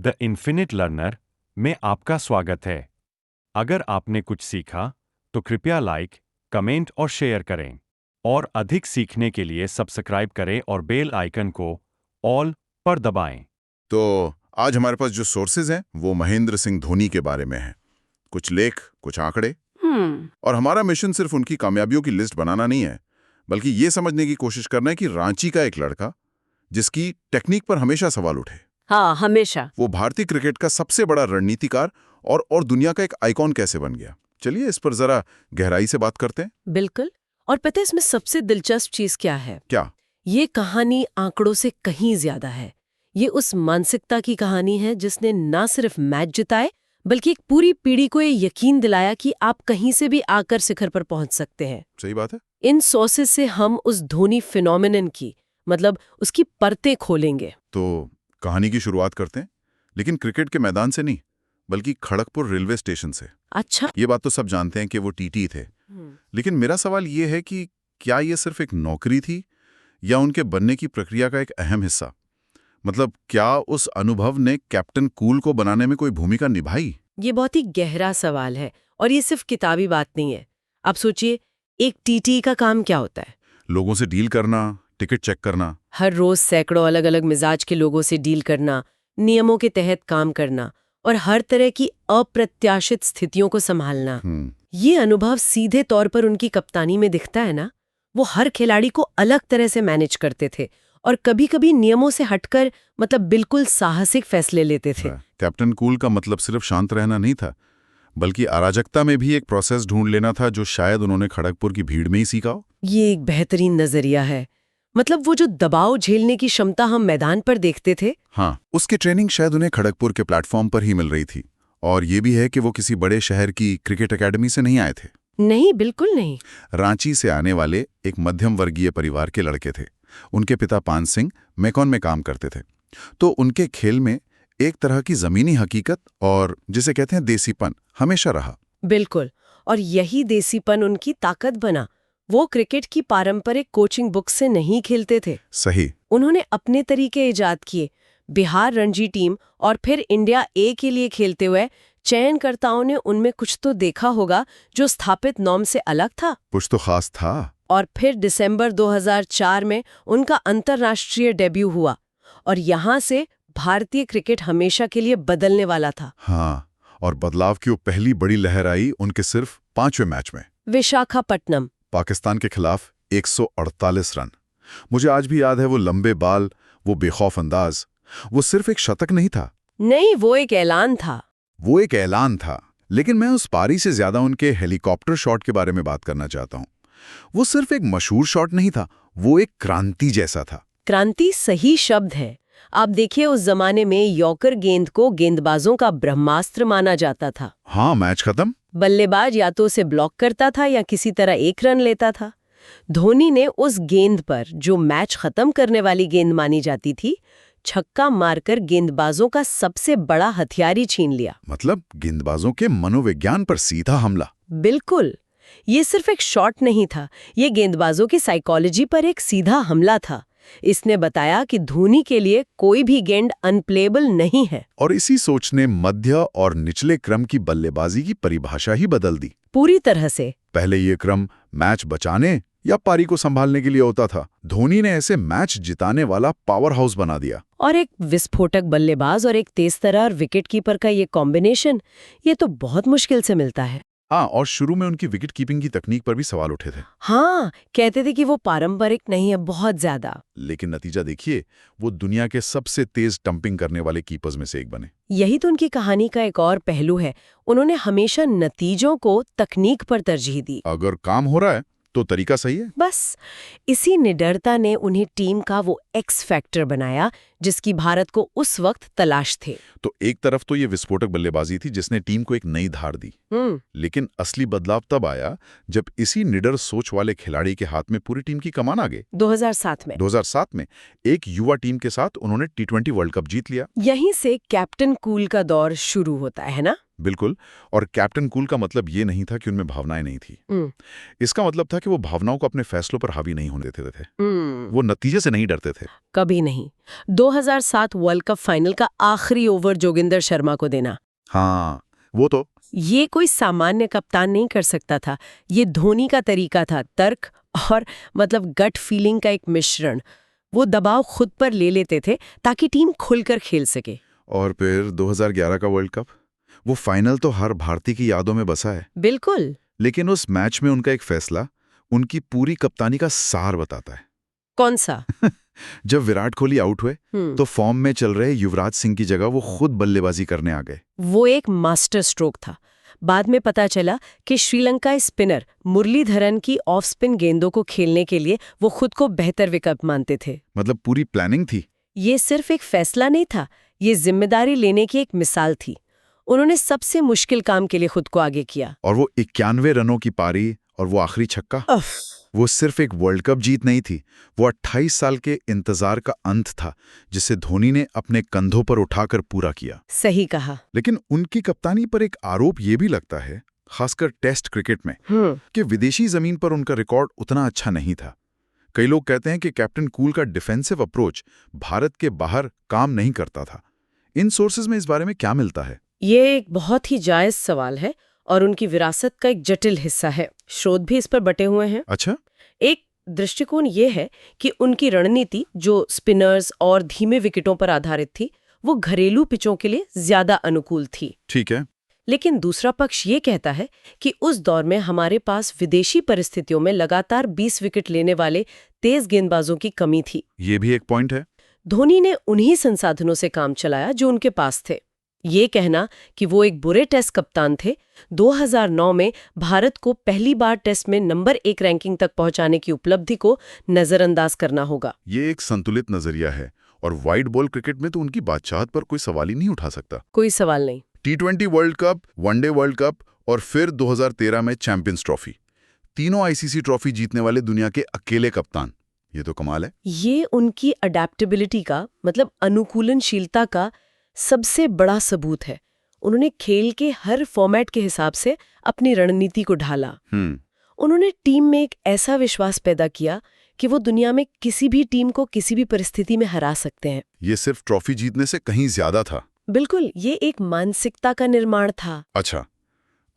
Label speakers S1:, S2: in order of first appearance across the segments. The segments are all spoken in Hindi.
S1: द इन्फिनिट लर्नर में आपका स्वागत है। अगर आपने कुछ सीखा तो कृपया लाइक, कमेंट और शेयर करें। और अधिक सीखने के लिए सब्सक्राइब करें और बेल आइकन को ऑल पर दबाएं।
S2: तो आज हमारे पास जो सोर्सेज हैं वो महेंद्र सिंह धोनी के बारे में है। कुछ लेख, कुछ आंकड़े। और हमारा मिशन सिर्फ उनकी कामयाबियों की लिस्ट बनाना नहीं है, बल्कि ये समझने की कोशिश करना है कि रांची का एक लड़का जिसकी टेक्निक पर हमेशा सवाल उठे,
S3: हाँ, हमेशा,
S2: वो भारतीय क्रिकेट का सबसे बड़ा रणनीतिकार और दुनिया का एक आइकॉन कैसे बन गया। चलिए इस पर जरा गहराई से बात करते हैं।
S3: बिल्कुल। और पता है इसमें सबसे दिलचस्प चीज क्या है?
S2: क्या?
S3: ये कहानी आंकड़ों से कहीं ज्यादा है। ये उस मानसिकता की कहानी है जिसने ना सिर्फ मैच जिताए, बल्कि एक पूरी पीढ़ी को ये यकीन दिलाया कि आप कहीं से भी आकर शिखर पर पहुंच सकते हैं।
S2: सही बात है।
S3: इन सोर्सेस से हम उस धोनी फिनोमिनन की, मतलब उसकी परतें खोलेंगे।
S2: तो कहानी की शुरुआत करते हैं, लेकिन क्रिकेट के मैदान से नहीं, बल्कि खड़गपुर रेलवे स्टेशन से।
S3: अच्छा।
S2: ये बात तो सब जानते हैं कि वो टीटी थे, लेकिन मेरा सवाल ये है कि क्या ये सिर्फ एक नौकरी थी या उनके बनने की प्रक्रिया का एक अहम हिस्सा? मतलब क्या उस अनुभव ने कैप्टन कूल को बनाने में कोई भूमिका निभाई?
S3: ये बहुत ही गहरा सवाल है और ये सिर्फ किताबी बात नहीं है। आप सोचिए, एक टीटी का काम क्या होता है?
S2: लोगों से डील करना, टिकट चेक करना,
S3: हर रोज सैकड़ों अलग अलग मिजाज के लोगों से डील करना, नियमों के तहत काम करना और हर तरह की अप्रत्याशित स्थितियों को संभालना। ये अनुभव सीधे तौर पर उनकी कप्तानी में दिखता है ना। वो हर खिलाड़ी को अलग तरह से मैनेज करते थे और कभी-कभी नियमों से हटकर, मतलब बिल्कुल साहसिक फैसले लेते थे।
S2: कैप्टन कूल का मतलब सिर्फ शांत रहना नहीं था, बल्कि अराजकता में भी एक प्रोसेस ढूंढ लेना था, जो शायद उन्होंने खड़गपुर की भीड़ में ही सीखा हो।
S3: ये एक बेहतरीन नजरिया है। मतलब वो जो दबाव झेलने की क्षमता हम मैदान पर देखते थे,
S2: हाँ, उसकी ट्रेनिंग शायद उन्हें खड़गपुर के प्लेटफॉर्म पर ही मिल रही थी। और ये भी है कि वो किसी बड़े शहर की क्रिकेट एकेडमी से नहीं आए थे।
S3: नहीं, बिल्कुल नहीं।
S2: रांची से आने वाले एक मध्यम वर्गीय परिवार के लड़के थे। उनके पिता पान सिंह मेकॉन में काम करते थे, तो उनके खेल में एक तरह की जमीनी हकीकत और जिसे कहते हैं देसीपन हमेशा रहा।
S3: बिल्कुल। और यही देसीपन उनकी ताकत बना। वो क्रिकेट की पारंपरिक कोचिंग बुक से नहीं खेलते थे।
S2: सही।
S3: उन्होंने अपने तरीके इजाद किए। बिहार रणजी टीम और फिर इंडिया ए के लिए खेलते हुए चयनकर्ताओं ने उनमें कुछ तो देखा होगा जो स्थापित नॉर्म से अलग था।
S2: कुछ तो खास था।
S3: और फिर दिसंबर 2004 में उनका अंतर्राष्ट्रीय डेब्यू हुआ और यहाँ से भारतीय क्रिकेट हमेशा के लिए बदलने वाला था।
S2: हाँ, और बदलाव की वो पहली बड़ी लहर आई उनके सिर्फ 5वें मैच में,
S3: विशाखापट्टनम,
S2: पाकिस्तान के खिलाफ 148 रन। मुझे आज भी याद है वो लंबे बाल, वो बेखौफ अंदाज। वो सिर्फ एक शतक नहीं था।
S3: नहीं, वो एक ऐलान था।
S2: वो एक ऐलान था। लेकिन मैं उस पारी से ज्यादा उनके हेलीकॉप्टर शॉट के बारे में बात करना चाहता हूँ। वो सिर्फ एक मशहूर शॉट नहीं था, वो एक क्रांति जैसा था।
S3: क्रांति सही शब्द है। आप देखिए, उस जमाने में यॉर्कर गेंद को गेंदबाजों का ब्रह्मास्त्र माना जाता था।
S2: हाँ, मैच खत्म,
S3: बल्लेबाज या तो उसे ब्लॉक करता था या किसी तरह एक रन लेता था। धोनी ने उस गेंद पर, जो मैच खत्म करने वाली गेंद मानी जाती थी, छक्का मारकर गेंदबाजों का सबसे बड़ा हथियार ही छीन लिया।
S2: मतलब गेंदबाजों के मनोविज्ञान पर सीधा हमला।
S3: बिल्कुल। ये सिर्फ एक शॉट नहीं था, ये गेंदबाजों की साइकोलॉजी पर एक सीधा हमला था। इसने बताया कि धोनी के लिए कोई भी गेंद अनप्लेबल नहीं है।
S2: और इसी सोच ने मध्य और निचले क्रम की बल्लेबाजी की परिभाषा ही बदल दी।
S3: पूरी तरह से।
S2: पहले ये क्रम मैच बचाने या पारी को संभालने के लिए होता था। धोनी ने ऐसे मैच जिताने वाला पावर हाउस बना दिया।
S3: और एक विस्फोटक बल्लेबाज और एक तेज तर्रार विकेट कीपर का ये कॉम्बिनेशन, ये तो बहुत मुश्किल से मिलता है।
S2: हाँ, और शुरू में उनकी विकेट कीपिंग की तकनीक पर भी सवाल उठे थे।
S3: हाँ, कहते थे कि वो पारंपरिक नहीं है बहुत ज्यादा।
S2: लेकिन नतीजा देखिए, वो दुनिया के सबसे तेज डंपिंग करने वाले कीपर्स में से एक बने।
S3: यही तो उनकी कहानी का एक और पहलू है। उन्होंने हमेशा नतीजों को तकनीक पर तरजीह दी।
S2: अगर काम हो रहा है तो तरीका सही है।
S3: बस इसी निडरता ने उन्हें टीम का वो एक्स फैक्टर बनाया जिसकी भारत को उस वक्त तलाश थे।
S2: तो एक तरफ तो ये विस्फोटक बल्लेबाजी थी जिसने टीम को एक नई धार दी, लेकिन असली बदलाव तब आया जब इसी निडर सोच वाले खिलाड़ी के हाथ में पूरी टीम की कमान आ गई। 2007 में एक युवा टीम के साथ उन्होंने T20 वर्ल्ड कप जीत लिया।
S3: यहीं से कैप्टन कूल का दौर शुरू होता है ना।
S2: बिल्कुल। और कैप्टन कूल का मतलब ये नहीं था कि उनमें भावनाएं नहीं थी। इसका मतलब था कि वो भावनाओं को अपने फैसलों पर हावी नहीं होने देते थे। वो नतीजे से नहीं डरते थे।
S3: कभी नहीं। 2007 वर्ल्ड कप फाइनल का आखिरी ओवर जोगिंदर शर्मा को देना,
S2: हाँ, वो तो
S3: ये कोई सामान्य कप्तान नहीं कर सकता था। ये धोनी का तरीका था, तर्क और गट फीलिंग का एक मिश्रण। वो दबाव खुद पर ले लेते थे ताकि टीम खुलकर खेल सके।
S2: और फिर 2011 का वर्ल्ड कप, वो फाइनल तो हर भारतीय की यादों में बसा है।
S3: बिल्कुल।
S2: लेकिन उस मैच में उनका एक फैसला उनकी पूरी कप्तानी का सार बताता है।
S3: कौन सा?
S2: जब विराट कोहली आउट हुए तो फॉर्म में चल रहे युवराज सिंह की जगह वो खुद बल्लेबाजी करने आ गए।
S3: वो एक मास्टर स्ट्रोक था। बाद में पता चला कि श्रीलंका स्पिनर मुरलीधरन की ऑफ स्पिन गेंदों को खेलने के लिए वो खुद को बेहतर विकल्प मानते थे।
S2: मतलब पूरी प्लानिंग थी।
S3: ये सिर्फ एक फैसला नहीं था, ये जिम्मेदारी लेने की एक मिसाल थी। उन्होंने सबसे मुश्किल काम के लिए खुद को आगे किया।
S2: और वो 91 रनों की पारी और वो आखिरी छक्का, वो सिर्फ एक वर्ल्ड कप जीत नहीं थी, वो 28 साल के इंतजार का अंत था जिसे धोनी ने अपने कंधों पर उठाकर पूरा किया।
S3: सही कहा।
S2: लेकिन उनकी कप्तानी पर एक आरोप ये भी लगता है, खासकर टेस्ट क्रिकेट में, कि विदेशी जमीन पर उनका रिकॉर्ड उतना अच्छा नहीं था। कई लोग कहते हैं कि कैप्टन कूल का डिफेंसिव अप्रोच भारत के बाहर काम नहीं करता था। इन सोर्सेज में इस बारे में क्या मिलता है?
S3: ये एक बहुत ही जायज सवाल है और उनकी विरासत का एक जटिल हिस्सा है। स्रोत भी इस पर बटे हुए हैं।
S2: अच्छा।
S3: एक दृष्टिकोण ये है कि उनकी रणनीति, जो स्पिनर्स और धीमे विकेटों पर आधारित थी, वो घरेलू पिचों के लिए ज्यादा अनुकूल थी।
S2: ठीक है।
S3: लेकिन दूसरा पक्ष ये कहता है कि उस दौर में हमारे पास विदेशी परिस्थितियों में लगातार 20 विकेट लेने वाले तेज गेंदबाजों की कमी थी।
S2: ये भी एक पॉइंट है।
S3: धोनी ने उन्हीं संसाधनों से काम चलाया जो उनके पास थे। ये कहना कि वो एक बुरे टेस्ट कप्तान थे, 2009 में भारत को पहली बार टेस्ट में नंबर 1 रैंकिंग तक पहुंचाने की उपलब्धि को नजरअंदाज करना होगा।
S2: ये एक संतुलित नजरिया है और वाइड बॉल क्रिकेट में तो उनकी बादशाहत पर कोई सवाल ही नहीं उठा सकता।
S3: कोई सवाल नहीं।
S2: T20 world cup, one day world cup और फिर 2013 में चैंपियंस ट्रॉफी, तीनों आईसीसी ट्रॉफी जीतने वाले दुनिया के अकेले कप्तान। ये तो कमाल है।
S3: ये उनकी अडेप्टेबिलिटी का, अनुकूलनशीलता का सबसे बड़ा सबूत है। उन्होंने खेल के हर फॉर्मेट के हिसाब से अपनी रणनीति को ढाला। उन्होंने टीम में एक ऐसा विश्वास पैदा किया कि वो दुनिया में किसी भी टीम को किसी भी परिस्थिति में हरा सकते हैं।
S2: ये सिर्फ ट्रॉफी जीतने से कहीं ज्यादा था।
S3: बिल्कुल, ये एक मानसिकता का निर्माण था।
S2: अच्छा,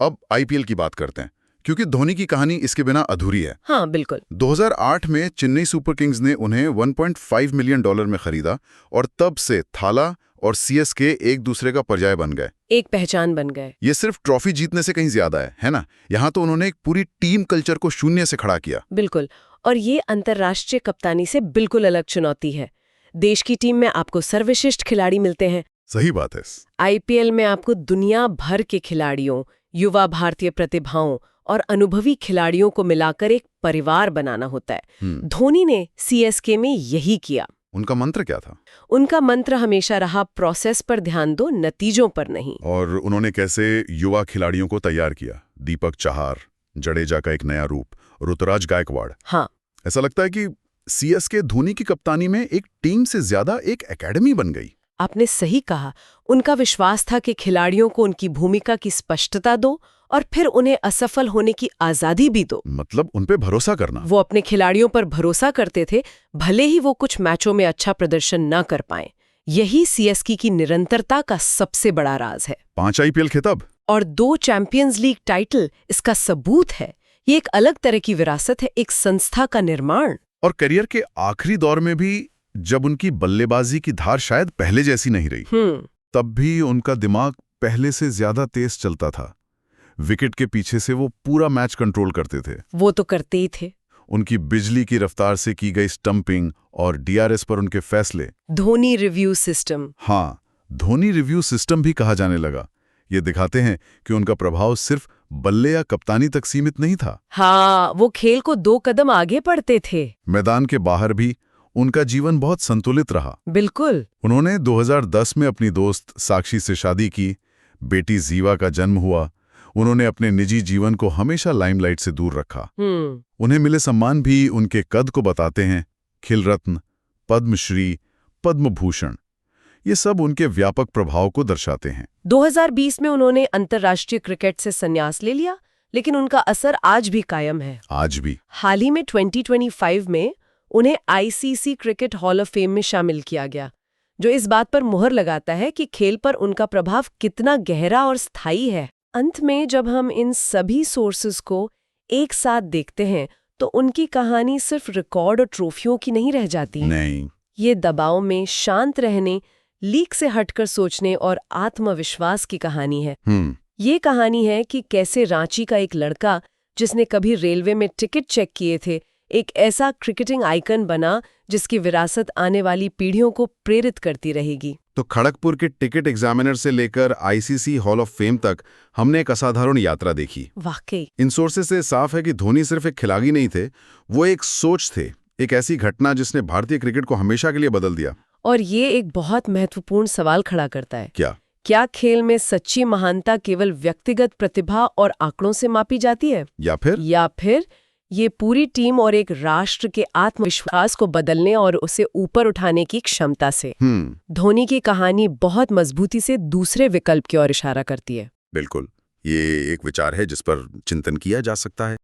S2: अब आईपीएल की बात करते हैं, क्योंकि धोनी की कहानी इसके बिना अधूरी है।
S3: हाँ, बिल्कुल।
S2: 2008 में चेन्नई सुपर किंग्स ने उन्हें $1.5 मिलियन में खरीदा और तब से थाला और सीएसके एक दूसरे का पर्याय बन गए,
S3: एक पहचान बन गए।
S2: ये सिर्फ ट्रॉफी जीतने से कहीं ज्यादा है ना? यहाँ तो उन्होंने एक पूरी टीम कल्चर को शून्य से खड़ा किया।
S3: बिल्कुल, और ये अंतर्राष्ट्रीय कप्तानी से बिल्कुल अलग चुनौती है। देश की टीम में आपको सर्वश्रेष्ठ खिलाड़ी मिलते हैं।
S2: सही बात है।
S3: आईपीएल में आपको दुनिया भर के खिलाड़ियों, युवा भारतीय प्रतिभाओं और अनुभवी खिलाड़ियों को मिलाकर एक परिवार बनाना होता है। धोनी ने सीएसके में यही किया।
S2: उनका मंत्र क्या था?
S3: उनका मंत्र हमेशा रहा, प्रोसेस पर ध्यान दो, नतीजों पर नहीं।
S2: और उन्होंने कैसे युवा खिलाड़ियों को तैयार किया? दीपक चाहर, जडेजा का एक नया रूप, ऋतुराज गायकवाड़।
S3: हाँ,
S2: ऐसा लगता है कि सीएसके धोनी की कप्तानी में एक टीम से ज्यादा एक एकेडमी बन गई।
S3: आपने सही कहा। उनका विश्वास था कि खिलाड़ियों को उनकी भूमिका की स्पष्टता दो और फिर उन्हें असफल होने की आजादी भी दो।
S2: मतलब उन पे भरोसा करना।
S3: वो अपने खिलाड़ियों पर भरोसा करते थे, भले ही वो कुछ मैचों में अच्छा प्रदर्शन न कर पाए। यही सीएसके की निरंतरता का सबसे बड़ा राज है।
S2: 5 आईपीएल खिताब
S3: और 2 चैंपियंस लीग टाइटल इसका सबूत है। ये एक अलग तरह की विरासत है, एक संस्था का निर्माण।
S2: और करियर के आखिरी दौर में भी, जब उनकी बल्लेबाजी की धार शायद पहले जैसी नहीं रही, तब भी उनका दिमाग पहले से ज्यादा तेज चलता था। विकेट के पीछे से वो पूरा मैच कंट्रोल करते थे।
S3: वो तो करते ही थे।
S2: उनकी बिजली की रफ्तार से की गई स्टंपिंग और डीआरएस पर उनके फैसले।
S3: Dhoni review system.
S2: हाँ, धोनी रिव्यू सिस्टम भी कहा जाने लगा। ये दिखाते हैं कि उनका प्रभाव सिर्फ बल्ले या कप्तानी तक सीमित नहीं था।
S3: हाँ, वो खेल को 2 कदम आगे बढ़ते थे।
S2: मैदान के बाहर भी उनका जीवन बहुत संतुलित रहा।
S3: बिल्कुल।
S2: उन्होंने 2010 में अपनी दोस्त साक्षी से शादी की, बेटी जीवा का जन्म हुआ। उन्होंने अपने निजी जीवन को हमेशा लाइमलाइट से दूर रखा। उन्हें मिले सम्मान भी उनके कद को बताते हैं, खेल रत्न, पद्मश्री, पद्म भूषण। ये सब उनके व्यापक प्रभाव को दर्शाते हैं।
S3: 2020 में उन्होंने अंतर्राष्ट्रीय क्रिकेट से संन्यास ले लिया, लेकिन उनका असर आज भी कायम है।
S2: आज भी।
S3: हाल ही में 2025 में उन्हें ICC cricket hall of fame में शामिल किया गया, जो इस बात पर मुहर लगाता है कि खेल पर उनका प्रभाव कितना गहरा और स्थायी है। अंत में जब हम इन सभी सोर्सेज को एक साथ देखते हैं तो उनकी कहानी सिर्फ रिकॉर्ड और ट्रॉफियों की नहीं रह जाती।
S2: नहीं।
S3: ये दबाव में शांत रहने, लीक से हटकर सोचने और आत्मविश्वास की कहानी है। ये कहानी है कि कैसे रांची का एक लड़का जिसने कभी रेलवे में टिकट चेक किए थे, एक ऐसा क्रिकेटिंग आइकन बना जिसकी विरासत आने वाली पीढ़ियों को प्रेरित करती रहेगी।
S2: तो खड़गपुर के टिकट एग्जामिनर से लेकर आईसीसी हॉल ऑफ फेम तक हमने एक असाधारण यात्रा देखी।
S3: वाकई
S2: इन सोर्सेज से साफ है कि धोनी सिर्फ एक खिलाड़ी नहीं थे, वो एक सोच थे, एक ऐसी घटना जिसने भारतीय क्रिकेट को हमेशा के लिए बदल दिया।
S3: और ये एक बहुत महत्वपूर्ण सवाल खड़ा करता है।
S2: क्या
S3: खेल में सच्ची महानता केवल व्यक्तिगत प्रतिभा और आंकड़ों से मापी जाती है, या फिर ये पूरी टीम और एक राष्ट्र के आत्मविश्वास को बदलने और उसे ऊपर उठाने की क्षमता से? धोनी की कहानी बहुत मजबूती से दूसरे विकल्प की ओर इशारा करती है।
S2: बिल्कुल, ये एक विचार है जिस पर चिंतन किया जा सकता है।